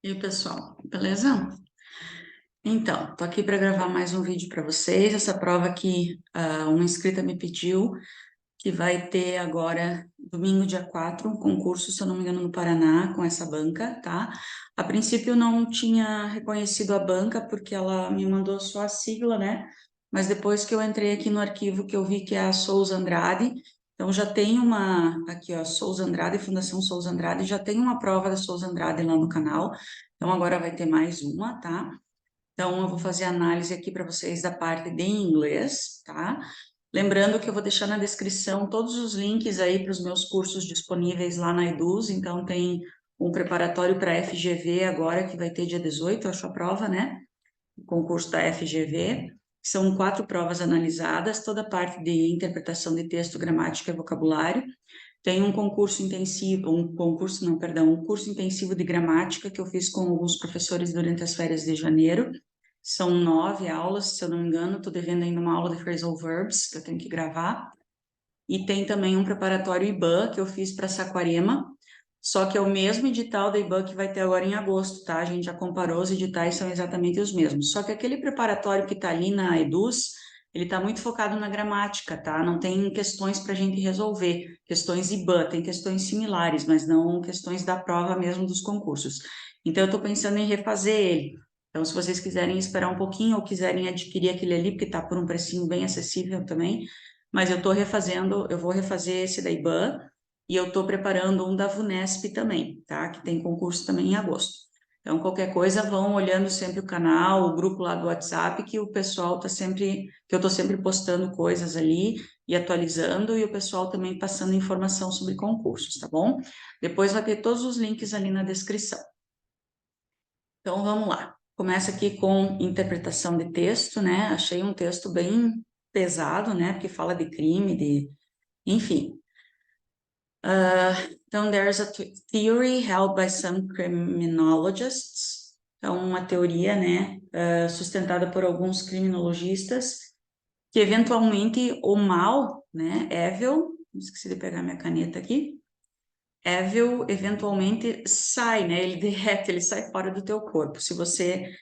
E aí, pessoal, beleza? Então, tô aqui para gravar mais um vídeo para vocês. Essa prova que uma inscrita me pediu, que vai ter agora, domingo, dia 4, um concurso, se eu não me engano, no Paraná, com essa banca, tá? A princípio, eu não tinha reconhecido a banca, porque ela me mandou só a sigla, né? Mas depois que eu entrei aqui no arquivo, que eu vi que é a Souza Andrade, então já tem uma, aqui ó, Souza Andrade, Fundação Souza Andrade, já tem uma prova da Souza Andrade lá no canal, então agora vai ter mais uma, tá? Então eu vou fazer análise aqui para vocês da parte de inglês, tá? Lembrando que eu vou deixar na descrição todos os links aí para os meus cursos disponíveis lá na Eduz, então tem um preparatório para FGV agora, que vai ter dia 18, acho a prova, né? O concurso da FGV. São 4 provas analisadas, toda a parte de interpretação de texto, gramática e vocabulário. Tem um concurso intensivo, um curso intensivo de gramática que eu fiz com alguns professores durante as férias de janeiro. São 9 aulas, se eu não me engano, estou devendo ainda uma aula de phrasal verbs que eu tenho que gravar. E tem também um preparatório IBAN que eu fiz para Saquarema, só que é o mesmo edital da IBAN que vai ter agora em agosto, tá? A gente já comparou, os editais são exatamente os mesmos. Só que aquele preparatório que está ali na Eduz, ele está muito focado na gramática, tá? Não tem questões para a gente resolver, questões IBAN, tem questões similares, mas não questões da prova mesmo dos concursos. Então, eu estou pensando em refazer ele. Então, se vocês quiserem esperar um pouquinho ou quiserem adquirir aquele ali, porque está por um precinho bem acessível também, mas eu estou refazendo, eu vou refazer esse da IBAN e eu estou preparando um da VUNESP também, tá? Que tem concurso também em agosto. Então, qualquer coisa, vão olhando sempre o canal, o grupo lá do WhatsApp, que o pessoal tá sempre, que eu estou sempre postando coisas ali e atualizando, e o pessoal também passando informação sobre concursos, tá bom? Depois vai ter todos os links ali na descrição. Então, vamos lá. Começa aqui com interpretação de texto, né? Achei um texto bem pesado, né? Porque fala de crime, enfim. Então, there's a theory held by some criminologists. Então, uma teoria, né? Sustentada por alguns criminologistas, que eventualmente o mal, né? Evil, esqueci de pegar minha caneta aqui. Evil eventualmente sai, né? Ele derrete, ele sai fora do teu corpo. Se você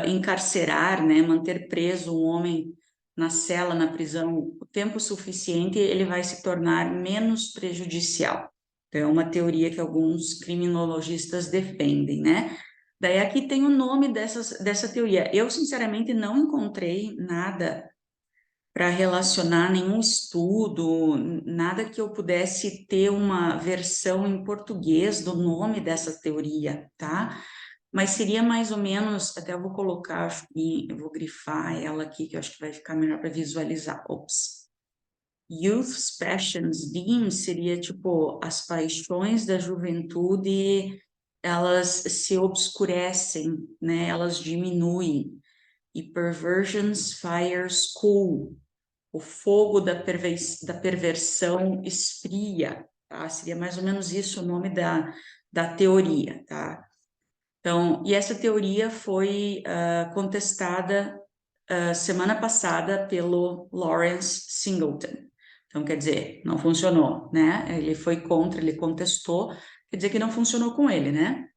encarcerar, né, manter preso um homem na cela, na prisão, o tempo suficiente, ele vai se tornar menos prejudicial. Então, é uma teoria que alguns criminologistas defendem, né? Daí aqui tem o nome dessa teoria. Eu, sinceramente, não encontrei nada para relacionar nenhum estudo, nada que eu pudesse ter uma versão em português do nome dessa teoria, tá? Mas seria mais ou menos, até eu vou colocar, acho que eu vou grifar ela aqui, que eu acho que vai ficar melhor para visualizar. Ops. Youth's passions dim seria tipo as paixões da juventude, elas se obscurecem, né? Elas diminuem. E perversions fire cool, o fogo da perversão esfria, tá? Seria mais ou menos isso o nome da teoria, tá? Então, e essa teoria foi contestada semana passada pelo Lawrence Singleton. Então, quer dizer, não funcionou, né? Ele foi contra, ele contestou, quer dizer que não funcionou com ele, né?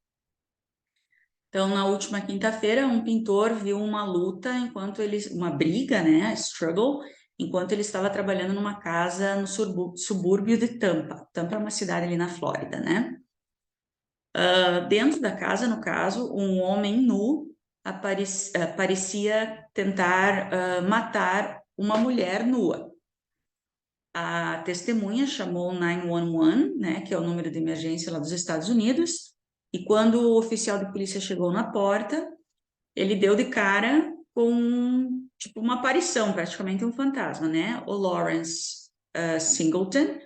Então, na última quinta-feira, um pintor viu uma luta enquanto ele, uma briga, né, struggle, enquanto ele estava trabalhando numa casa no subúrbio de Tampa. Tampa é uma cidade ali na Flórida, né? Dentro da casa, no caso, um homem nu parecia tentar matar uma mulher nua. A testemunha chamou o 911, né, que é o número de emergência lá dos Estados Unidos, e quando o oficial de polícia chegou na porta, ele deu de cara com tipo uma aparição, praticamente um fantasma, né? O Lawrence Singleton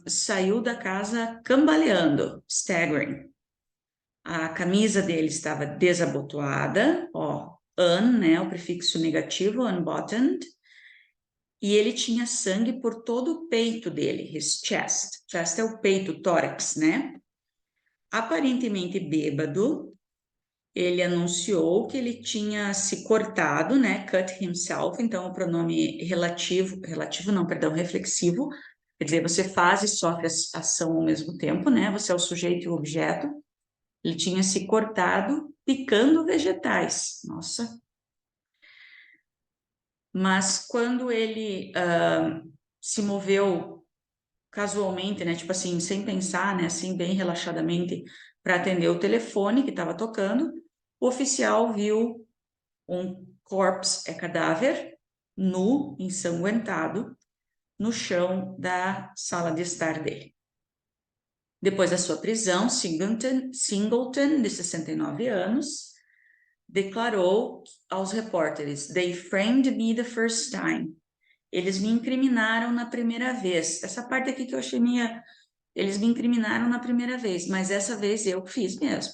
saiu da casa cambaleando, staggering. A camisa dele estava desabotoada, ó, né? O prefixo negativo, unbuttoned, e ele tinha sangue por todo o peito dele, his chest. Chest é o peito, tórax, né? Aparentemente bêbado, ele anunciou que ele tinha se cortado, né, cut himself, então o pronome relativo não, perdão, reflexivo, quer dizer, você faz e sofre a ação ao mesmo tempo, né, você é o sujeito e o objeto, Ele tinha se cortado picando vegetais. Nossa. Mas quando ele se moveu casualmente, né, tipo assim, sem pensar, né, assim, bem relaxadamente, para atender o telefone que estava tocando, o oficial viu um corpse, cadáver, nu, ensanguentado, no chão da sala de estar dele. Depois da sua prisão, Singleton, de 69 anos, declarou aos repórteres: "They framed me the first time." Eles me incriminaram na primeira vez. Essa parte aqui que eu achei minha. Eles me incriminaram na primeira vez, mas essa vez eu fiz mesmo.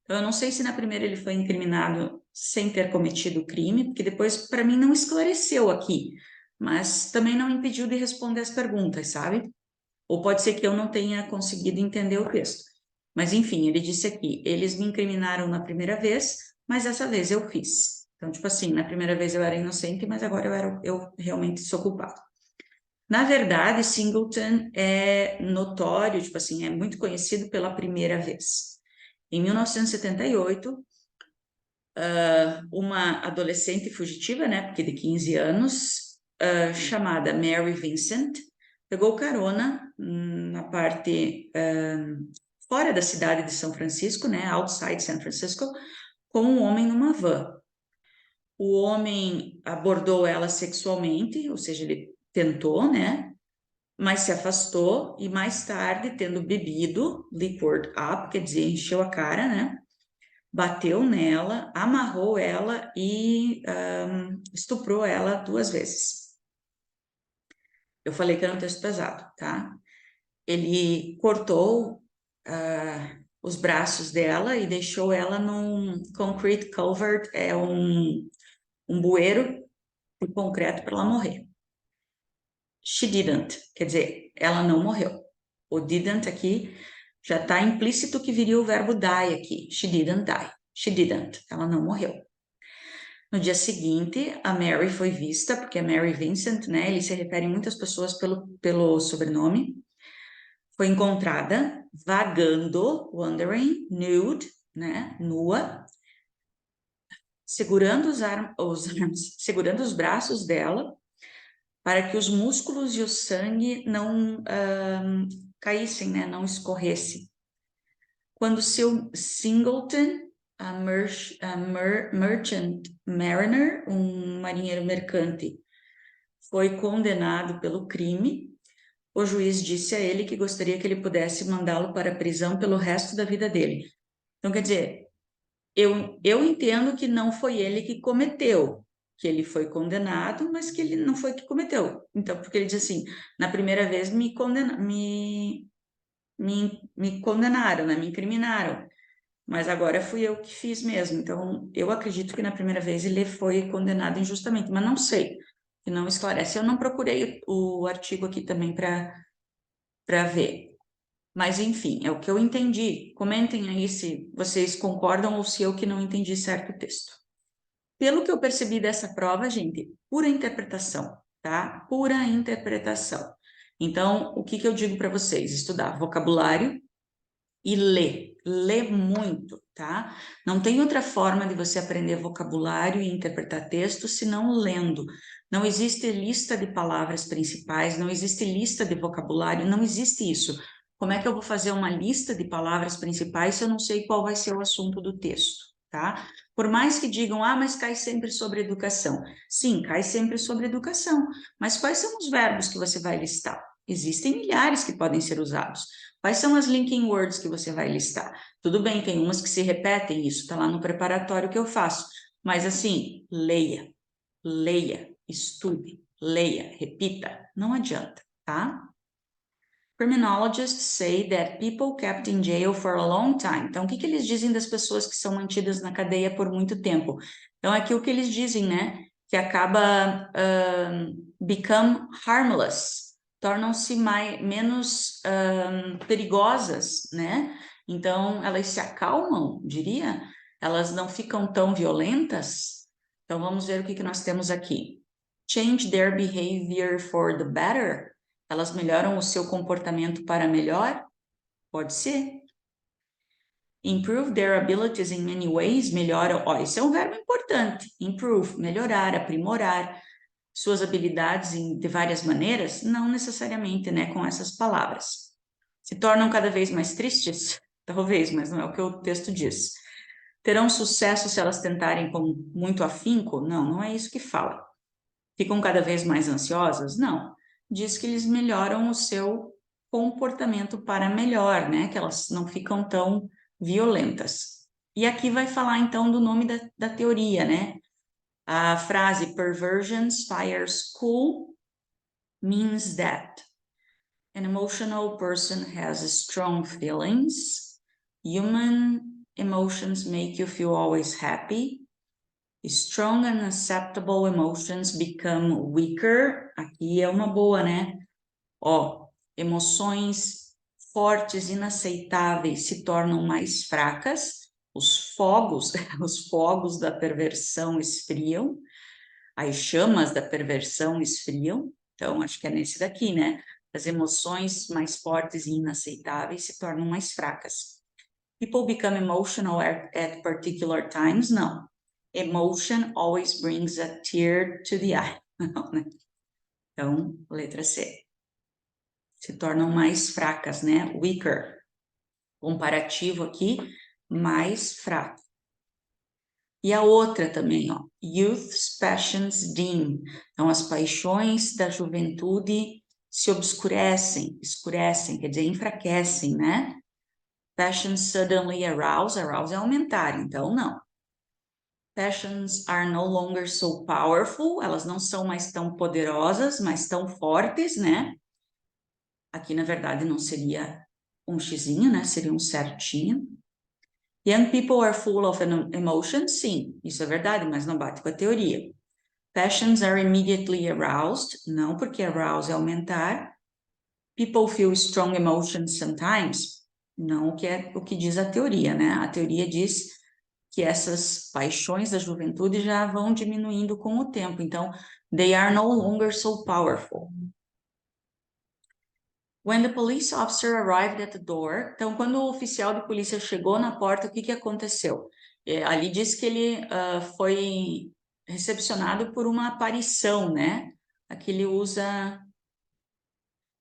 Então, eu não sei se na primeira ele foi incriminado sem ter cometido o crime, porque depois, para mim, não esclareceu aqui, mas também não impediu de responder as perguntas, sabe? Ou pode ser que eu não tenha conseguido entender o texto. Mas, enfim, ele disse aqui: eles me incriminaram na primeira vez, mas essa vez eu fiz. Então, tipo assim, na primeira vez eu era inocente, mas agora eu realmente sou culpado. Na verdade, Singleton é notório, tipo assim, é muito conhecido pela primeira vez. Em 1978, uma adolescente fugitiva, né, porque de 15 anos, chamada Mary Vincent, pegou carona na parte fora da cidade de São Francisco, né, outside San Francisco, com um homem numa van. O homem abordou ela sexualmente, ou seja, ele tentou, né, mas se afastou e mais tarde, tendo bebido, liquored up, quer dizer, encheu a cara, né, bateu nela, amarrou ela e estuprou ela 2 vezes. Eu falei que era um texto pesado, tá? Ele cortou os braços dela e deixou ela num concrete culvert, um bueiro de concreto para ela morrer. She didn't, quer dizer, ela não morreu. O didn't aqui já está implícito que viria o verbo die aqui. She didn't die. She didn't. Ela não morreu. No dia seguinte, a Mary foi vista, porque a Mary Vincent, né, ele se refere a muitas pessoas pelo sobrenome, foi encontrada vagando, wandering, nude, né, nua, segurando segurando os braços dela, para que os músculos e o sangue não caíssem, né, não escorressem. Quando seu Singleton, a merchant mariner, um marinheiro mercante, foi condenado pelo crime, o juiz disse a ele que gostaria que ele pudesse mandá-lo para a prisão pelo resto da vida dele. Então, quer dizer, eu entendo que não foi ele que cometeu, que ele foi condenado, mas que ele não foi que cometeu. Então, porque ele diz assim, na primeira vez me condenaram, né? Me incriminaram, mas agora fui eu que fiz mesmo. Então, eu acredito que na primeira vez ele foi condenado injustamente, mas não sei, que não esclarece. Eu não procurei o artigo aqui também para ver. Mas, enfim, é o que eu entendi. Comentem aí se vocês concordam ou se eu que não entendi certo o texto. Pelo que eu percebi dessa prova, gente, pura interpretação, tá? Pura interpretação. Então, o que que eu digo para vocês? Estudar vocabulário e ler. Ler muito, tá? Não tem outra forma de você aprender vocabulário e interpretar texto senão lendo. Não existe lista de palavras principais, não existe lista de vocabulário, não existe isso. Como é que eu vou fazer uma lista de palavras principais se eu não sei qual vai ser o assunto do texto, tá? Por mais que digam, ah, mas cai sempre sobre educação. Sim, cai sempre sobre educação. Mas quais são os verbos que você vai listar? Existem milhares que podem ser usados. Quais são as linking words que você vai listar? Tudo bem, tem umas que se repetem, isso está lá no preparatório que eu faço. Mas assim, leia, estude, leia, repita. Não adianta, tá? Criminologists say that people kept in jail for a long time. Então, o que que eles dizem das pessoas que são mantidas na cadeia por muito tempo? Então, aqui o que eles dizem, né? Que acaba become harmless, tornam-se menos perigosas, né? Então, elas se acalmam, diria, elas não ficam tão violentas. Então, vamos ver o que que nós temos aqui. Change their behavior for the better. Elas melhoram o seu comportamento para melhor? Pode ser. Improve their abilities in many ways, melhora, ó, esse é um verbo importante, improve, melhorar, aprimorar suas habilidades de várias maneiras, não necessariamente, né, com essas palavras. Se tornam cada vez mais tristes? Talvez, mas não é o que o texto diz. Terão sucesso se elas tentarem com muito afinco? Não, não é isso que fala. Ficam cada vez mais ansiosas? Não. Diz que eles melhoram o seu comportamento para melhor, né? Que elas não ficam tão violentas. E aqui vai falar então do nome da teoria, né? A frase perversion inspires school means that an emotional person has strong feelings. Human emotions make you feel always happy. Strong and acceptable emotions become weaker. Aqui é uma boa, né? Ó, emoções fortes, inaceitáveis se tornam mais fracas. Os fogos, os fogos da perversão esfriam. As chamas da perversão esfriam. Então, acho que é nesse daqui, né? As emoções mais fortes e inaceitáveis se tornam mais fracas. People become emotional at particular times? Não. Emotion always brings a tear to the eye. Não, né? Então, letra C. Se tornam mais fracas, né? Weaker. Comparativo aqui, mais fraco. E a outra também, ó. Youth's passions dim. Então, as paixões da juventude se escurecem, quer dizer, enfraquecem, né? Passions suddenly arouse. Arouse é aumentar, então não. Passions are no longer so powerful. Elas não são mais tão poderosas, mas tão fortes, né? Aqui, na verdade, não seria um xizinho, né? Seria um certinho. Young people are full of emotions? Sim, isso é verdade, mas não bate com a teoria. Passions are immediately aroused? Não, porque arouse é aumentar. People feel strong emotions sometimes? Não, o que diz a teoria, né? A teoria diz que essas paixões da juventude já vão diminuindo com o tempo. Então, they are no longer so powerful. When the police officer arrived at the door, então quando o oficial de polícia chegou na porta, o que aconteceu? Ali diz que ele foi recepcionado por uma aparição, né? Aqui ele usa...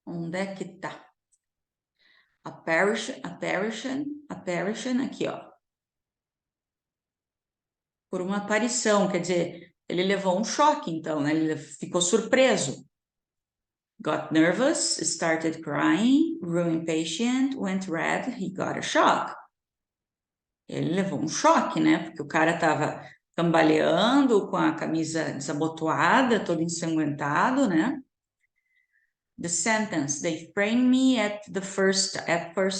Onde é que tá? Apparition, aqui, ó. Por uma aparição, quer dizer, ele levou um choque, então, né? Ele ficou surpreso. Got nervous, started crying, grew impatient, went red, he got a shock. Ele levou um choque, né? Porque o cara estava cambaleando com a camisa desabotoada, todo ensanguentado, né? The sentence, they framed me at first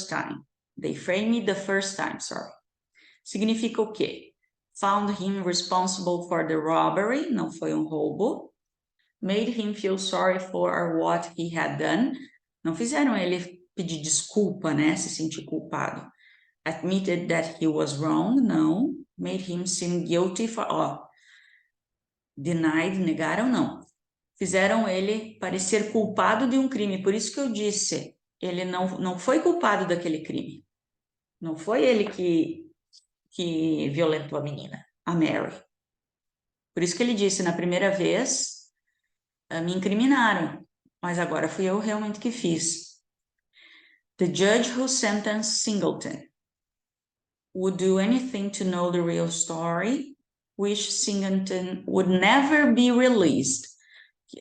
time. They framed me the first time, sorry. Significa o quê? Found him responsible for the robbery, não foi um roubo. Made him feel sorry for what he had done. Não fizeram ele pedir desculpa, né? Se sentir culpado. Admitted that he was wrong, não. Made him seem guilty for... Ó, denied, negaram, não. Fizeram ele parecer culpado de um crime. Por isso que eu disse, ele não foi culpado daquele crime. Não foi ele que violentou a menina, a Mary. Por isso que ele disse, na primeira vez, me incriminaram, mas agora fui eu realmente que fiz. The judge who sentenced Singleton would do anything to know the real story, wish Singleton would never be released.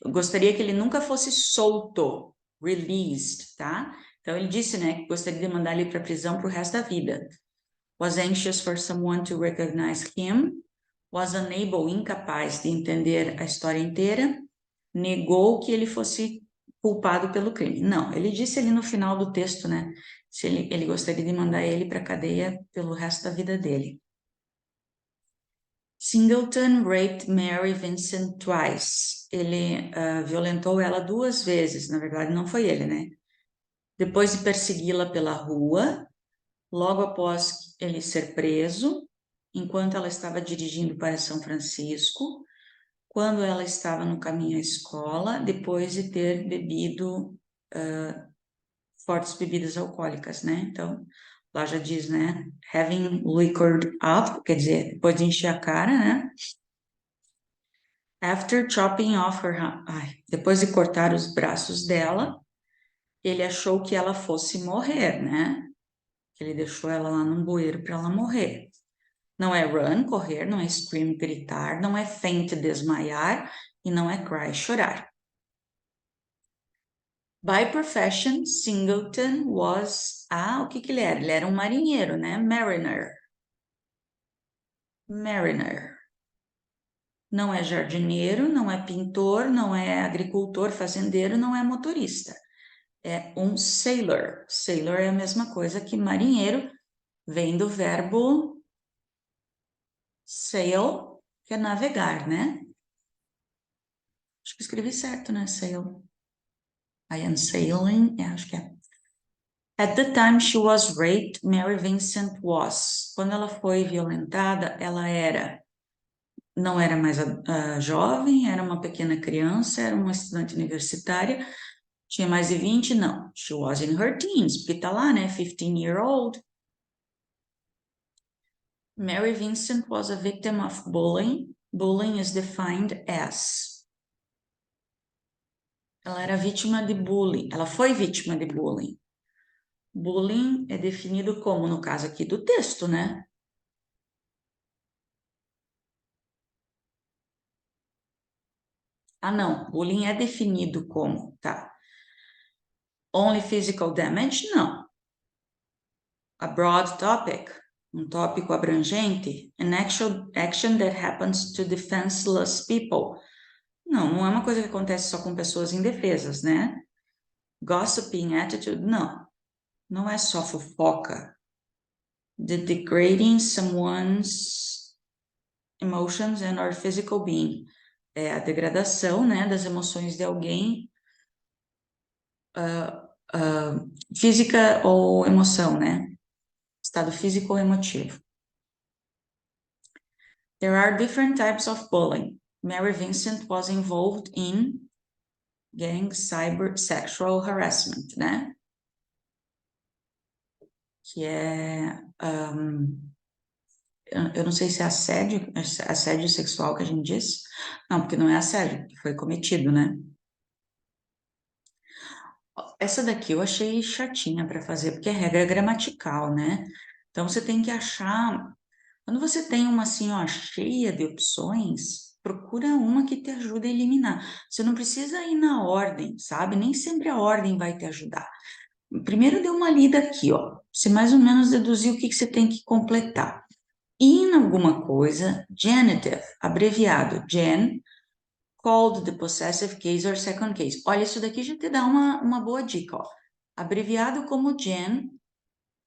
Eu gostaria que ele nunca fosse solto, released, tá? Então ele disse, né, que gostaria de mandar ele para a prisão para o resto da vida. Was anxious for someone to recognize him, was unable, incapaz de entender a história inteira, negou que ele fosse culpado pelo crime. Não, ele disse ali no final do texto, né, se ele gostaria de mandar ele para a cadeia pelo resto da vida dele. Singleton raped Mary Vincent twice. Ele violentou ela 2 vezes, na verdade não foi ele, né? Depois de persegui-la pela rua, logo após ele ser preso, enquanto ela estava dirigindo para São Francisco, quando ela estava no caminho à escola, depois de ter bebido fortes bebidas alcoólicas, né? Então, lá já diz, né? Having liquored up, quer dizer, depois de encher a cara, né? After chopping off her... depois de cortar os braços dela, ele achou que ela fosse morrer, né? Ele deixou ela lá num bueiro para ela morrer. Não é run, correr, não é scream, gritar, não é faint, desmaiar, e não é cry, chorar. By profession, Singleton was... o que que ele era? Ele era um marinheiro, né? Mariner. Mariner. Não é jardineiro, não é pintor, não é agricultor, fazendeiro, não é motorista. É um sailor. Sailor é a mesma coisa que marinheiro, vem do verbo sail, que é navegar, né? Acho que escrevi certo, né? Sail. I am sailing, acho que é. At the time she was raped, Mary Vincent was. Quando ela foi violentada, ela não era mais jovem, era uma pequena criança, era uma estudante universitária, tinha mais de 20, não. She was in her teens, porque tá lá, né? 15-year-old. Mary Vincent was a victim of bullying. Bullying is defined as... Ela era vítima de bullying. Ela foi vítima de bullying. Bullying é definido como, no caso aqui do texto, né? Não. Bullying é definido como, tá? Only physical damage? Não. A broad topic, um tópico abrangente, an action that happens to defenseless people. Não, não é uma coisa que acontece só com pessoas indefesas, né? Gossiping attitude, não. Não é só fofoca. The degrading someone's emotions and or physical being. É a degradação, né, das emoções de alguém, física ou emoção, né? Estado físico ou emotivo. There are different types of bullying. Mary Vincent was involved in gang cyber sexual harassment, né? Que é, eu não sei se é assédio sexual que a gente diz. Não, porque não é assédio, que foi cometido, né? Essa daqui eu achei chatinha para fazer, porque é regra gramatical, né? Então você tem que achar. Quando você tem uma assim, ó, cheia de opções, procura uma que te ajude a eliminar. Você não precisa ir na ordem, sabe? Nem sempre a ordem vai te ajudar. Primeiro dê uma lida aqui, ó. Você mais ou menos deduzir o que você tem que completar. In alguma coisa, genitive, abreviado, gen, called the possessive case or second case. Olha, isso daqui já te dá uma boa dica, ó. Abreviado como gen,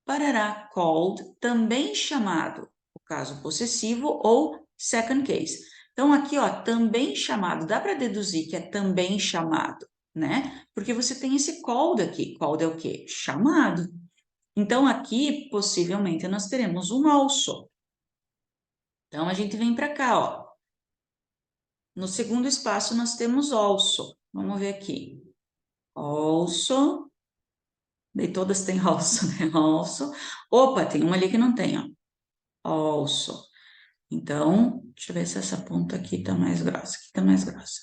parará, called, também chamado, o caso possessivo ou second case. Então, aqui, ó, também chamado, dá para deduzir que é também chamado, né? Porque você tem esse called aqui. Called é o quê? Chamado. Então, aqui, possivelmente, nós teremos um also. Então, a gente vem para cá, ó. No segundo espaço, nós temos also. Vamos ver aqui. Also. Daí todas têm also, né? Also. Opa, tem uma ali que não tem, ó. Also. Então, deixa eu ver se essa ponta aqui tá mais grossa. Aqui tá mais grossa.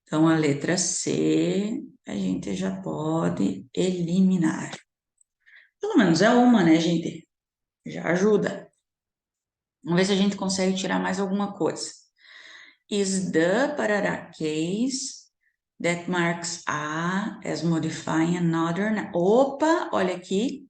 Então, a letra C, a gente já pode eliminar. Pelo menos é uma, né, gente? Já ajuda. Vamos ver se a gente consegue tirar mais alguma coisa. Is the parará case that marks a as modifying another... Opa, olha aqui.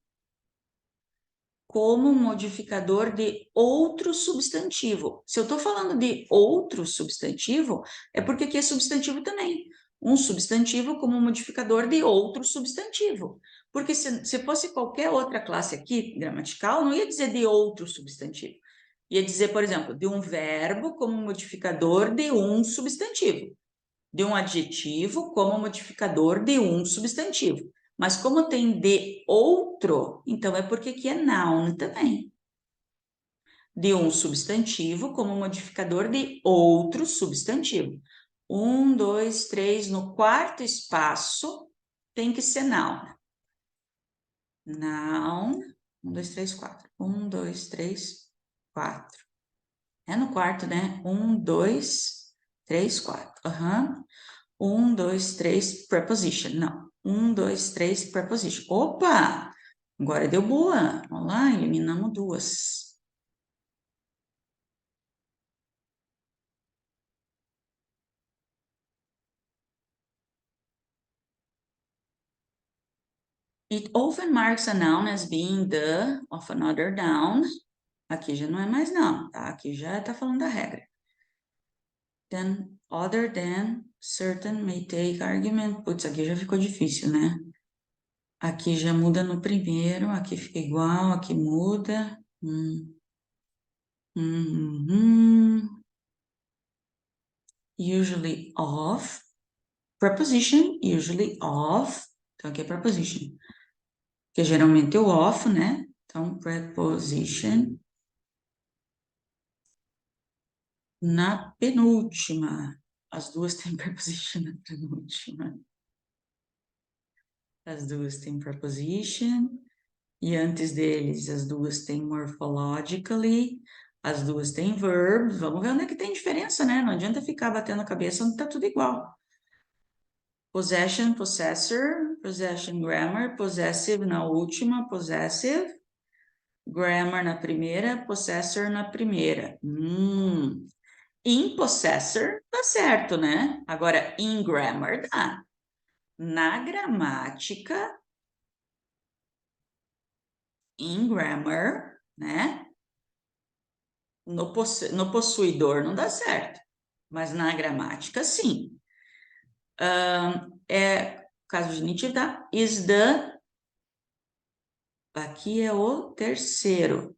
Como modificador de outro substantivo. Se eu estou falando de outro substantivo, é porque aqui é substantivo também. Um substantivo como modificador de outro substantivo. Porque se fosse qualquer outra classe aqui, gramatical, não ia dizer de outro substantivo. Ia dizer, por exemplo, de um verbo como modificador de um substantivo. De um adjetivo como modificador de um substantivo. Mas como tem de outro, então é porque aqui é noun também. De um substantivo como modificador de outro substantivo. 1, 2, 3, no quarto espaço tem que ser noun. Noun, 1, 2, 3, 4. 1, 2, 3, 4. É no quarto, né? 1, 2, 3, 4. Aham. 1, 2, 3, preposition. Não. 1, 2, 3, preposition. Opa! Agora deu boa. Vamos lá, eliminamos duas. It often marks a noun as being the of another noun. Aqui já não é mais não, tá? Aqui já tá falando da regra. Then, other than, certain may take argument. Putz, aqui já ficou difícil, né? Aqui já muda no primeiro, aqui fica igual, aqui muda. Usually of. Preposition, usually of. Então, aqui é preposition. Que geralmente é o of, né? Então, preposition. Na penúltima. As duas têm preposition na penúltima. As duas têm preposition. E antes deles, as duas têm morphologically. As duas têm verb. Vamos ver onde é que tem diferença, né? Não adianta ficar batendo a cabeça onde tá tudo igual. Possession, possessor, possession grammar, possessive na última, possessive, grammar na primeira, possessor na primeira. In possessor tá certo, né? Agora, in grammar dá. Na gramática, in grammar, né? No possuidor não dá certo, mas na gramática, sim. Caso genitivo, tá? Is the. Aqui é o terceiro.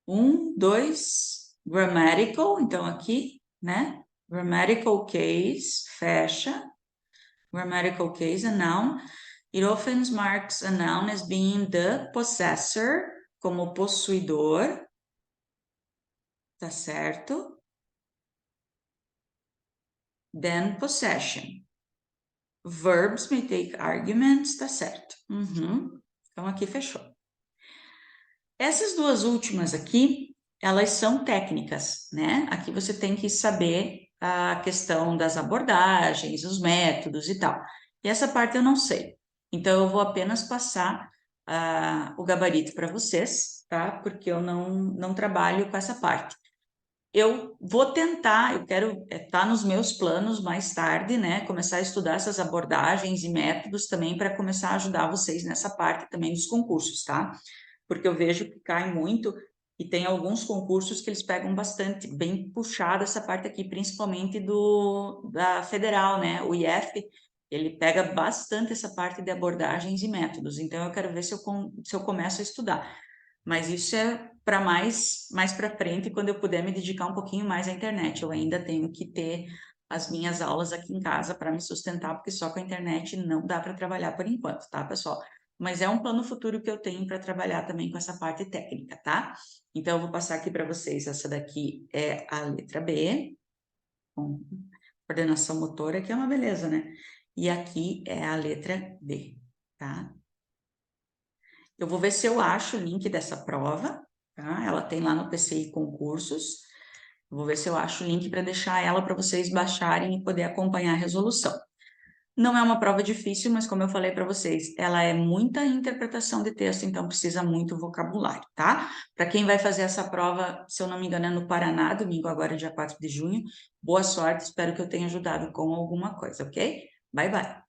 1, 2, grammatical, então aqui, né? Grammatical case, fecha. Grammatical case, a noun. It often marks a noun as being the possessor, como possuidor. Tá certo? Then possession. Verbs may take arguments, tá certo. Então aqui fechou. Essas duas últimas aqui, elas são técnicas, né? Aqui você tem que saber a questão das abordagens, os métodos e tal. E essa parte eu não sei. Então eu vou apenas passar o gabarito para vocês, tá? Porque eu não trabalho com essa parte. Eu vou tentar, eu quero estar nos meus planos mais tarde, né? Começar a estudar essas abordagens e métodos também para começar a ajudar vocês nessa parte também dos concursos, tá? Porque eu vejo que cai muito e tem alguns concursos que eles pegam bastante, bem puxado essa parte aqui, principalmente da federal, né? O IF, ele pega bastante essa parte de abordagens e métodos. Então eu quero ver se eu começo a estudar. Mas isso é para mais para frente, quando eu puder me dedicar um pouquinho mais à internet. Eu ainda tenho que ter as minhas aulas aqui em casa para me sustentar, porque só com a internet não dá para trabalhar por enquanto, tá, pessoal? Mas é um plano futuro que eu tenho para trabalhar também com essa parte técnica, tá? Então, eu vou passar aqui para vocês. Essa daqui é a letra B, com coordenação motora, que é uma beleza, né? E aqui é a letra D, tá? Eu vou ver se eu acho o link dessa prova, tá? Ela tem lá no PCI Concursos. Vou ver se eu acho o link para deixar ela para vocês baixarem e poder acompanhar a resolução. Não é uma prova difícil, mas como eu falei para vocês, ela é muita interpretação de texto, então precisa muito vocabulário, tá? Para quem vai fazer essa prova, se eu não me engano, é no Paraná, domingo agora, dia 4 de junho. Boa sorte, espero que eu tenha ajudado com alguma coisa, ok? Bye, bye!